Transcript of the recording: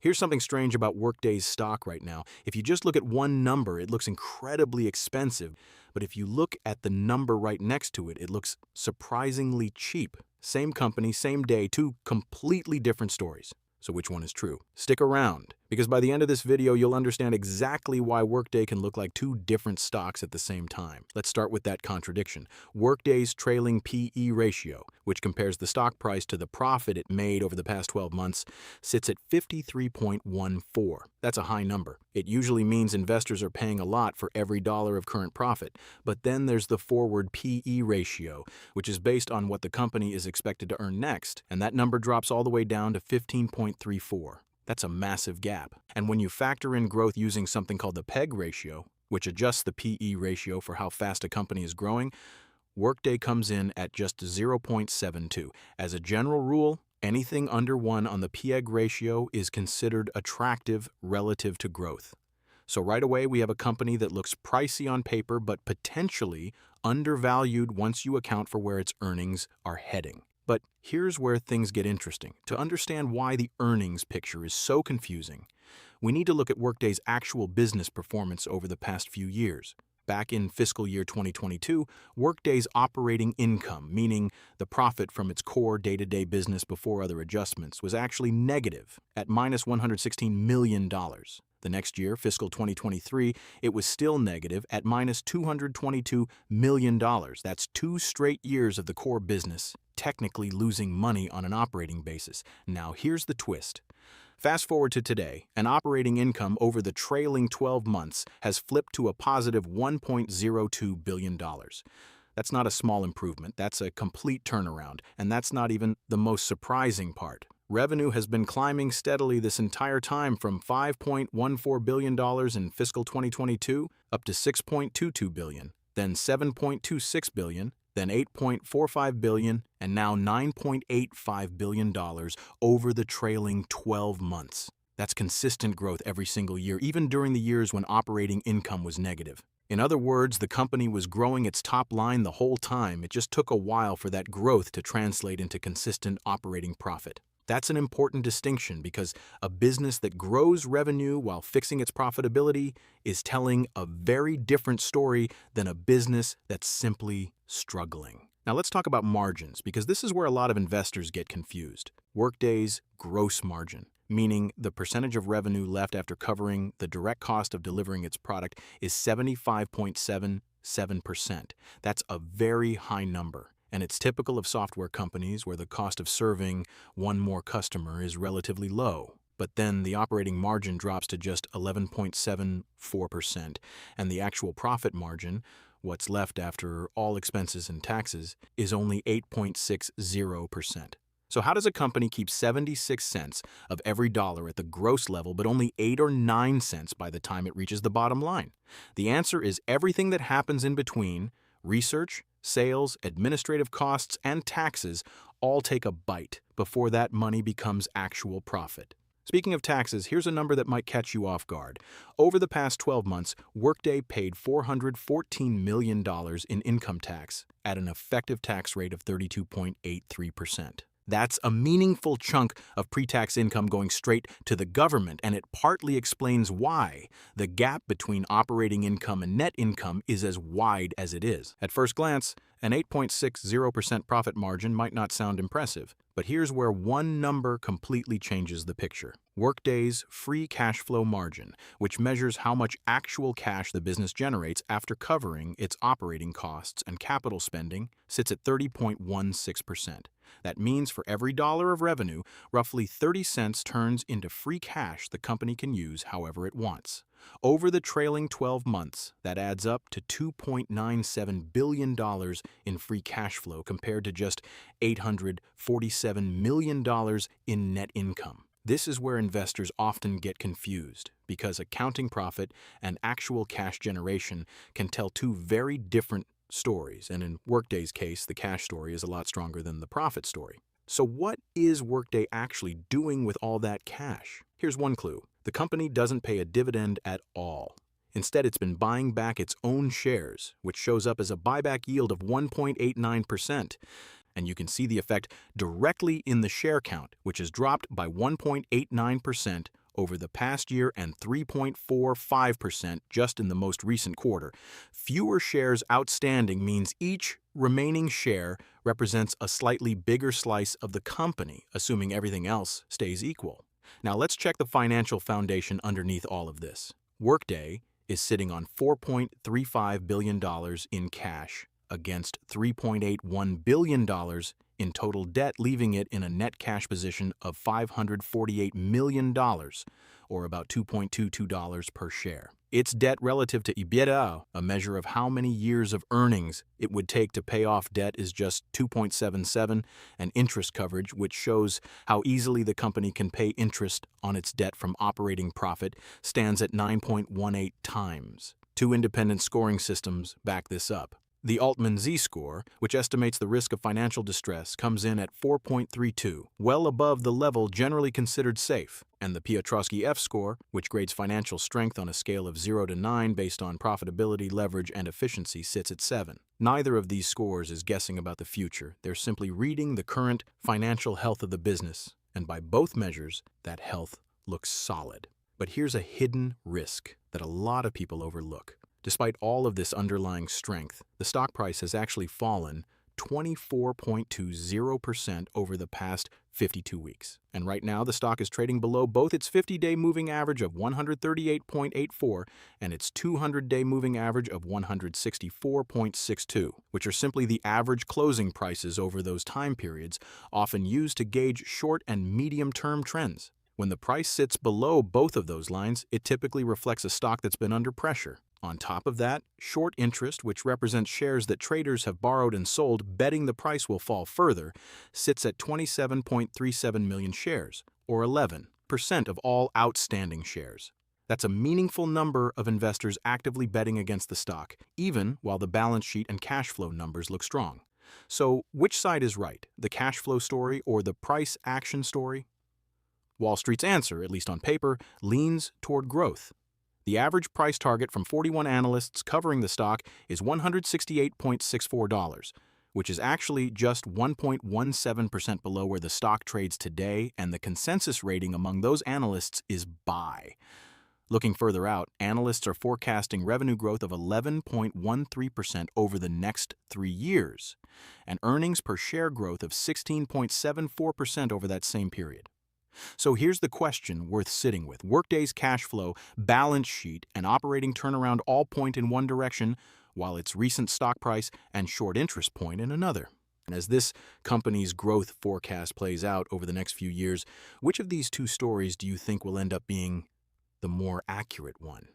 Here's something strange about Workday's stock right now. If you just look at one number, it looks incredibly expensive. But if you look at the number right next to it, it looks surprisingly cheap. Same company, same day, two completely different stories. So which one is true? Stick around, because by the end of this video, you'll understand exactly why Workday can look like two different stocks at the same time. Let's start with that contradiction. Workday's trailing PE ratio, which compares the stock price to the profit it made over the past 12 months, sits at 53.14. That's a high number. It usually means investors are paying a lot for every dollar of current profit. But then there's the forward PE ratio, which is based on what the company is expected to earn next, and that number drops all the way down to 15.34. That's a massive gap. And when you factor in growth using something called the PEG ratio, which adjusts the PE ratio for how fast a company is growing, Workday comes in at just 0.72. As a general rule, anything under 1 on the PEG ratio is considered attractive relative to growth. So right away, we have a company that looks pricey on paper, but potentially undervalued once you account for where its earnings are heading. But here's where things get interesting. To understand why the earnings picture is so confusing, we need to look at Workday's actual business performance over the past few years. Back in fiscal year 2022, Workday's operating income, meaning the profit from its core day-to-day business before other adjustments, was actually negative at minus $116 million. The next year, fiscal 2023, it was still negative at minus $222 million. That's 2 straight years of the core business technically losing money on an operating basis. Now here's the twist. Fast forward to today, and operating income over the trailing 12 months has flipped to a positive $1.02 billion. That's not a small improvement, that's a complete turnaround, and that's not even the most surprising part. Revenue has been climbing steadily this entire time from $5.14 billion in fiscal 2022 up to $6.22 billion, then $7.26 billion, then $8.45 billion, and now $9.85 billion over the trailing 12 months. That's consistent growth every single year, even during the years when operating income was negative. In other words, the company was growing its top line the whole time. It just took a while for that growth to translate into consistent operating profit. That's an important distinction because a business that grows revenue while fixing its profitability is telling a very different story than a business that's simply struggling. Now let's talk about margins, because this is where a lot of investors get confused. Workday's gross margin, meaning the percentage of revenue left after covering the direct cost of delivering its product, is 75.77%. That's a very high number. And it's typical of software companies where the cost of serving one more customer is relatively low. But then the operating margin drops to just 11.74%, and the actual profit margin, what's left after all expenses and taxes, is only 8.60%. So how does a company keep 76 cents of every dollar at the gross level, but only 8 or 9 cents by the time it reaches the bottom line? The answer is everything that happens in between: research, sales, administrative costs, and taxes all take a bite before that money becomes actual profit. Speaking of taxes, here's a number that might catch you off guard. Over the past 12 months, Workday paid $414 million in income tax at an effective tax rate of 32.83%. That's a meaningful chunk of pre-tax income going straight to the government, and it partly explains why the gap between operating income and net income is as wide as it is. At first glance, an 8.60% profit margin might not sound impressive, but here's where one number completely changes the picture. Workday's free cash flow margin, which measures how much actual cash the business generates after covering its operating costs and capital spending, sits at 30.16%. That means for every dollar of revenue, roughly 30 cents turns into free cash the company can use however it wants. Over the trailing 12 months, that adds up to $2.97 billion in free cash flow compared to just $847 million in net income. This is where investors often get confused, because accounting profit and actual cash generation can tell two very different stories, and in Workday's case, the cash story is a lot stronger than the profit story. So what is Workday actually doing with all that cash? Here's one clue. The company doesn't pay a dividend at all. Instead, it's been buying back its own shares, which shows up as a buyback yield of 1.89%. And you can see the effect directly in the share count, which has dropped by 1.89% over the past year and 3.45% just in the most recent quarter. Fewer shares outstanding means each remaining share represents a slightly bigger slice of the company, assuming everything else stays equal. Now let's check the financial foundation underneath all of this. Workday is sitting on $4.35 billion in cash against $3.81 billion in total debt, leaving it in a net cash position of $548 million, or about $2.22 per share. Its debt relative to EBITDA, a measure of how many years of earnings it would take to pay off debt, is just 2.77, and interest coverage, which shows how easily the company can pay interest on its debt from operating profit, stands at 9.18 times. Two independent scoring systems back this up. The Altman Z-score, which estimates the risk of financial distress, comes in at 4.32, well above the level generally considered safe. And the Piotrowski F-score, which grades financial strength on a scale of 0 to 9 based on profitability, leverage, and efficiency, sits at 7. Neither of these scores is guessing about the future. They're simply reading the current financial health of the business. And by both measures, that health looks solid. But here's a hidden risk that a lot of people overlook. Despite all of this underlying strength, the stock price has actually fallen 24.20% over the past 52 weeks. And right now, the stock is trading below both its 50-day moving average of 138.84 and its 200-day moving average of 164.62, which are simply the average closing prices over those time periods, often used to gauge short and medium-term trends. When the price sits below both of those lines, it typically reflects a stock that's been under pressure. On top of that, short interest, which represents shares that traders have borrowed and sold betting the price will fall further, sits at 27.37 million shares, or 11% of all outstanding shares. That's a meaningful number of investors actively betting against the stock, even while the balance sheet and cash flow numbers look strong. So, which side is right, the cash flow story or the price action story? Wall Street's answer, at least on paper, leans toward growth. The average price target from 41 analysts covering the stock is $168.64, which is actually just 1.17% below where the stock trades today, and the consensus rating among those analysts is buy. Looking further out, analysts are forecasting revenue growth of 11.13% over the next 3 years, and earnings per share growth of 16.74% over that same period. So here's the question worth sitting with. Workday's cash flow, balance sheet, and operating turnaround all point in one direction, while its recent stock price and short interest point in another. And as this company's growth forecast plays out over the next few years, which of these two stories do you think will end up being the more accurate one?